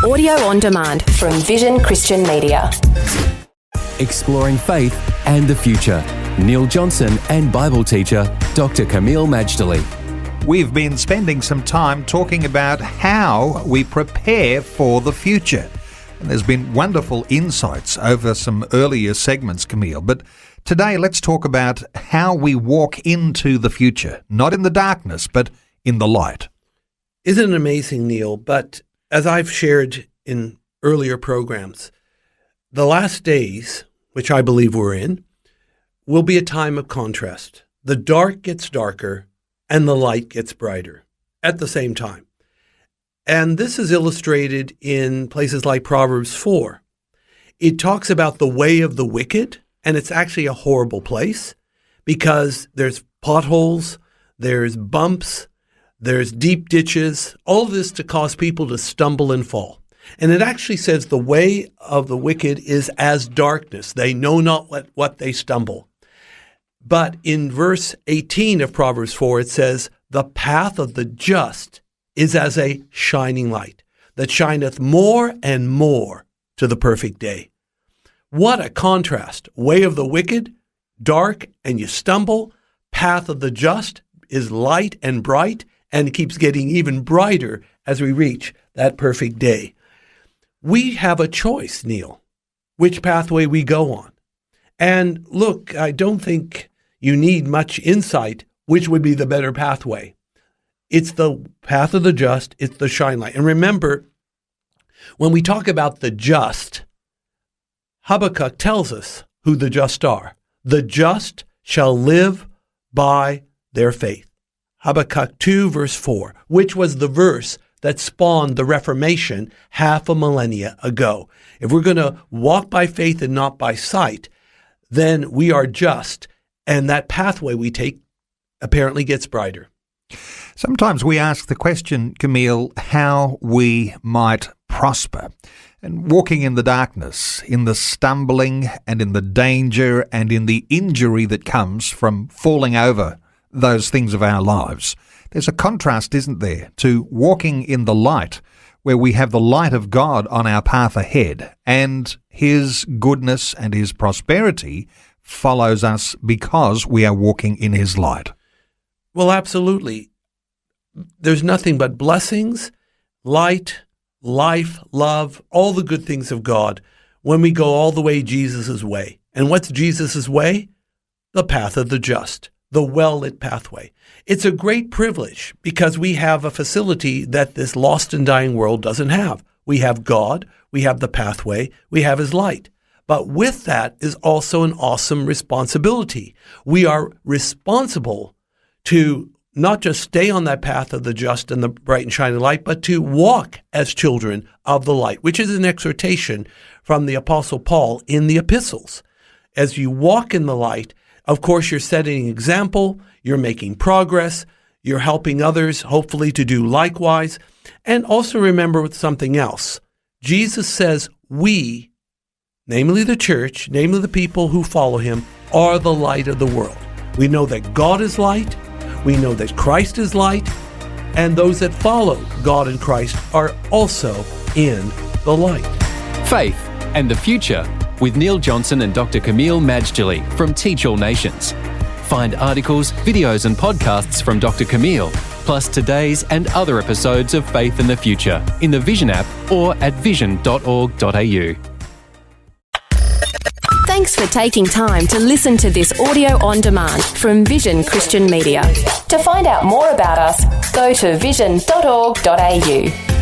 Audio on demand from Vision Christian Media. Exploring faith and the future. Neil Johnson and Bible teacher Dr. Kameel Majdali. We've been spending some time talking about how we prepare for the future. And there's been wonderful insights over some earlier segments, Kameel. But today, let's talk about how we walk into the future, not in the darkness, but in the light. Isn't it amazing, Neil? But as I've shared in earlier programs, the last days, which I believe we're in, will be a time of contrast. The dark gets darker and the light gets brighter at the same time. And this is illustrated in places like Proverbs 4. It talks about the way of the wicked, and it's actually a horrible place because there's potholes, there's bumps, there's deep ditches, all of this to cause people to stumble and fall. And it actually says the way of the wicked is as darkness. They know not what they stumble. But in verse 18 of Proverbs 4, it says, the path of the just is as a shining light that shineth more and more to the perfect day. What a contrast. Way of the wicked, dark and you stumble. Path of the just is light and bright, and it keeps getting even brighter as we reach that perfect day. We have a choice, Neil, which pathway we go on. And look, I don't think you need much insight which would be the better pathway. It's the path of the just, it's the shine light. And remember, when we talk about the just, Habakkuk tells us who the just are. The just shall live by their faith. Habakkuk 2, verse 4, which was the verse that spawned the Reformation half a millennia ago. If we're going to walk by faith and not by sight, then we are just, and that pathway we take apparently gets brighter. Sometimes we ask the question, Kameel, how we might prosper. And walking in the darkness, in the stumbling and in the danger and in the injury that comes from falling over those things of our lives. There's a contrast, isn't there, to walking in the light, where we have the light of God on our path ahead, and His goodness and His prosperity follows us because we are walking in His light. Well, absolutely. There's nothing but blessings, light, life, love, all the good things of God when we go all the way Jesus' way. And what's Jesus' way? The path of the just. The well-lit pathway. It's a great privilege because we have a facility that this lost and dying world doesn't have. We have God, we have the pathway, we have His light. But with that is also an awesome responsibility. We are responsible to not just stay on that path of the just and the bright and shining light, but to walk as children of the light, which is an exhortation from the Apostle Paul in the epistles. As you walk in the light, of course, you're setting an example, you're making progress, you're helping others, hopefully, to do likewise. And also remember something else. Jesus says we, namely the church, namely the people who follow Him, are the light of the world. We know that God is light, we know that Christ is light, and those that follow God and Christ are also in the light. Faith and the future with Neil Johnson and Dr. Kameel Majdali from Teach All Nations. Find articles, videos and podcasts from Dr. Kameel, plus today's and other episodes of Faith in the Future in the Vision app or at vision.org.au. Thanks for taking time to listen to this audio on demand from Vision Christian Media. To find out more about us, go to vision.org.au.